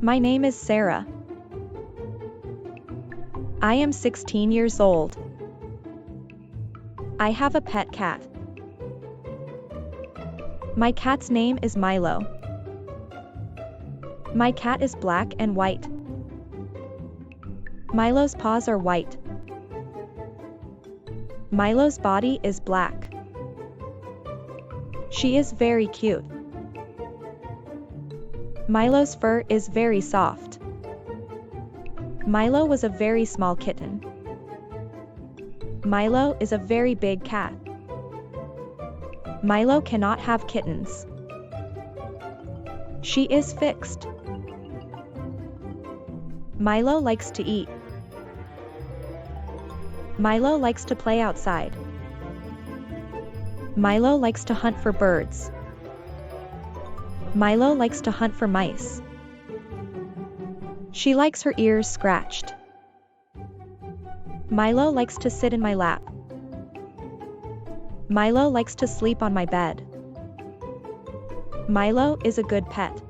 My name is Sarah. I am 16 years old. I have a pet cat. My cat's name is Milo. My cat is black and white. Milo's paws are white. Milo's body is black. She is very cute. Milo's fur is very soft. Milo was a very small kitten. Milo is a very big cat. Milo cannot have kittens. She is fixed. Milo likes to eat. Milo likes to play outside. Milo likes to hunt for birds. Milo likes to hunt for mice. She likes her ears scratched. Milo likes to sit in my lap. Milo likes to sleep on my bed. Milo is a good pet.